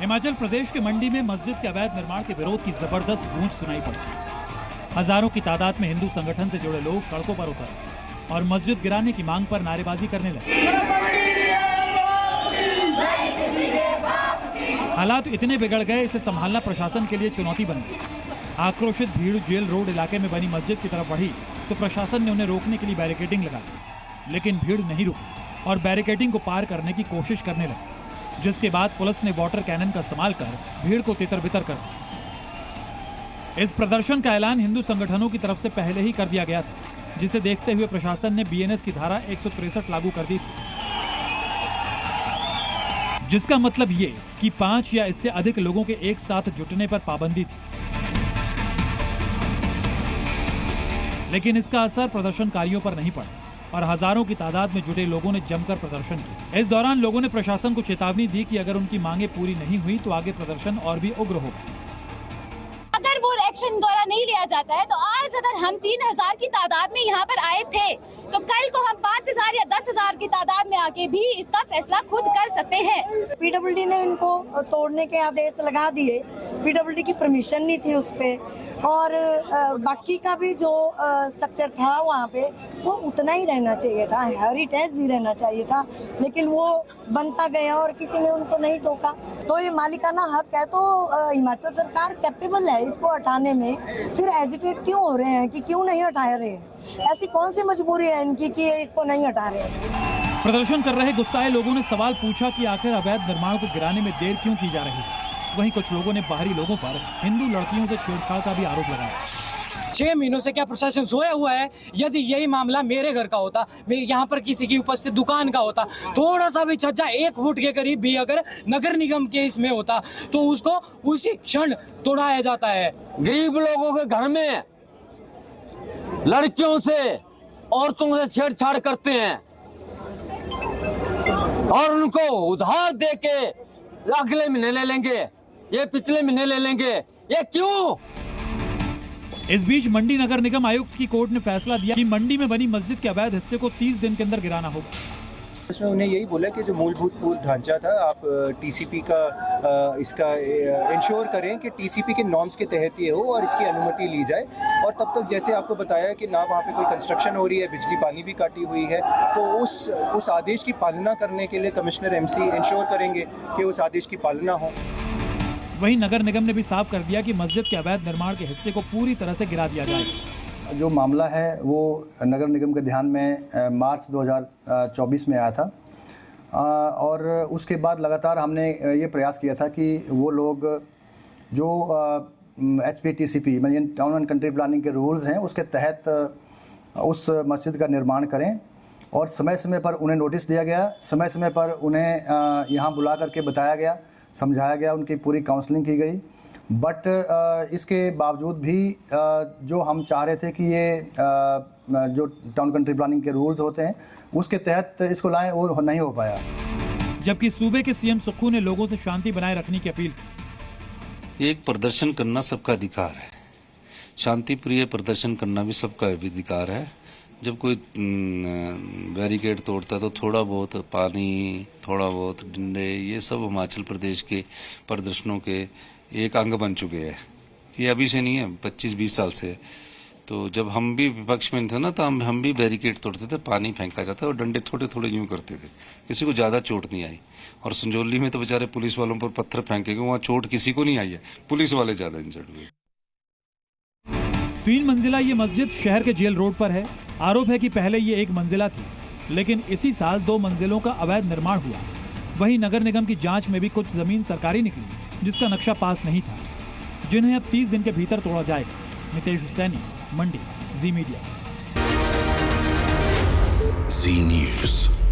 हिमाचल प्रदेश के मंडी में मस्जिद के अवैध निर्माण के विरोध की जबरदस्त गूंज सुनाई पड़ी। हजारों की तादाद में हिंदू संगठन से जुड़े लोग सड़कों पर उतरे और मस्जिद गिराने की मांग पर नारेबाजी करने लगे। हालात इतने बिगड़ गए, इसे संभालना प्रशासन के लिए चुनौती बन गई। आक्रोशित भीड़ जेल रोड इलाके में बनी मस्जिद की तरफ बढ़ी तो प्रशासन ने उन्हें रोकने के लिए बैरिकेडिंग लगाई, लेकिन भीड़ नहीं रुकी और बैरिकेडिंग को पार करने की कोशिश करने लगी, जिसके बाद पुलिस ने वाटर कैनन का इस्तेमाल कर भीड़ को तितर-बितर कर दिया। इस प्रदर्शन का ऐलान हिंदू संगठनों की तरफ से पहले ही कर दिया गया था, जिसे देखते हुए प्रशासन ने बीएनएस की धारा 163 लागू कर दी थी, जिसका मतलब ये कि 5 या इससे अधिक लोगों के एक साथ जुटने पर पाबंदी थी। लेकिन इसका असर प्रदर्शनकारियों पर नहीं पड़ा और हजारों की तादाद में जुटे लोगों ने जमकर प्रदर्शन किया। इस दौरान लोगों ने प्रशासन को चेतावनी दी कि अगर उनकी मांगें पूरी नहीं हुई तो आगे प्रदर्शन और भी उग्र होगा। अगर वो एक्शन द्वारा नहीं लिया जाता है तो आज अगर हम 3000 की तादाद में यहाँ पर आए थे तो कल को हम 5000 या 10,000 की तादाद में आके भी इसका फैसला खुद कर सकते हैं। पीडब्ल्यूडी ने इनको तोड़ने के आदेश लगा दिए, पीडब्ल्यूडी की परमिशन नहीं थी उस पे, और बाकी का भी जो स्ट्रक्चर था वहाँ पे वो उतना ही रहना चाहिए था, हेरिटेज ही रहना चाहिए था, लेकिन वो बनता गया और किसी ने उनको नहीं टोका। तो ये मालिकाना हक है, तो हिमाचल सरकार कैपेबल है इसको हटाने में, फिर एजिटेट क्यों हो रहे हैं कि क्यों नहीं हटा रहे हैं? ऐसी कौन सी मजबूरी है इनकी कि इसको नहीं हटा रहे? प्रदर्शन कर रहे गुस्साए लोगों ने सवाल पूछा कि आखिर अवैध निर्माण को गिराने में देर क्यों की जा रही है। वहीं कुछ लोगों ने बाहरी लोगों पर हिंदू लड़कियों से छेड़छाड़ का भी आरोप लगाया। 6 महीनों से क्या प्रशासन सोया हुआ है? यदि यही मामला मेरे घर का होता, मेरे यहाँ पर किसी की उपस्थित दुकान का होता, थोड़ा सा भी छज्जा 1 फुट के करीब भी अगर नगर निगम के इसमें होता तो उसको उसी क्षण तोड़ाया जाता है। गरीब लोगों के घर में लड़कियों से, औरतों से छेड़छाड़ करते हैं और उनको उधार दे के अगले महीने ले लेंगे, ये पिछले महीने ले लेंगे, ये क्यों? इस बीच मंडी नगर निगम आयुक्त की कोर्ट ने फैसला दिया कि मंडी में बनी मस्जिद के अवैध हिस्से को 30 दिन के अंदर गिराना होगा। इसमें उन्हें यही बोला कि जो मूलभूत ढांचा था, आप टीसीपी का इसका इंश्योर करें कि टीसीपी के नॉर्म्स के तहत ये हो और इसकी अनुमति ली जाए। और तब तक जैसे आपको बताया कि ना वहाँ पे कोई कंस्ट्रक्शन हो रही है, बिजली पानी भी काटी हुई है, तो उस आदेश की पालना करने के लिए कमिश्नर एमसी इंश्योर करेंगे कि उस आदेश की पालना हो। वहीं नगर निगम ने भी साफ कर दिया कि मस्जिद के अवैध निर्माण के हिस्से को पूरी तरह से गिरा दिया जाए। जो मामला है वो नगर निगम के ध्यान में मार्च 2024 में आया था, और उसके बाद लगातार हमने ये प्रयास किया था कि वो लोग जो HPTCP यानी टाउन एंड कंट्री प्लानिंग के रूल्स हैं उसके तहत उस मस्जिद का निर्माण करें, और समय समय पर उन्हें नोटिस दिया गया, समय समय पर उन्हें यहाँ बुला करके बताया गया, समझाया गया, उनकी पूरी काउंसलिंग की गई। बट इसके बावजूद भी जो हम चाह रहे थे कि ये जो टाउन कंट्री प्लानिंग के रूल्स होते हैं उसके तहत इसको लाएं, और नहीं हो पाया। जबकि सूबे के सीएम सुक्खू ने लोगों से शांति बनाए रखने की अपील की। एक प्रदर्शन करना सबका अधिकार है, शांति प्रिय प्रदर्शन करना भी सबका अधिकार है। जब कोई बैरिकेड तोड़ता है तो थोड़ा बहुत पानी, थोड़ा बहुत डंडे, ये सब हिमाचल प्रदेश के प्रदर्शनों के एक अंग बन चुके हैं। ये अभी से नहीं है, 25-20 साल से। तो जब हम भी विपक्ष में थे ना, तो हम भी बैरिकेड तोड़ते थे, पानी फेंका जाता और डंडे थोड़े थोड़े यूं करते थे, किसी को ज़्यादा चोट नहीं आई। और संजौली में तो बेचारे पुलिस वालों पर पत्थर फेंके गए, वहाँ चोट किसी को नहीं आई है, पुलिस वाले ज़्यादा इंजर्ड हुए। 3 मंजिला ये मस्जिद शहर के जेल रोड पर है। आरोप है कि पहले ये 1 मंजिला थी, लेकिन इसी साल 2 मंजिलों का अवैध निर्माण हुआ। वहीं नगर निगम की जांच में भी कुछ जमीन सरकारी निकली जिसका नक्शा पास नहीं था, जिन्हें अब 30 दिन के भीतर तोड़ा जाएगा। नितेश सैनी, मंडी, जी मीडिया। जी न्यूज़।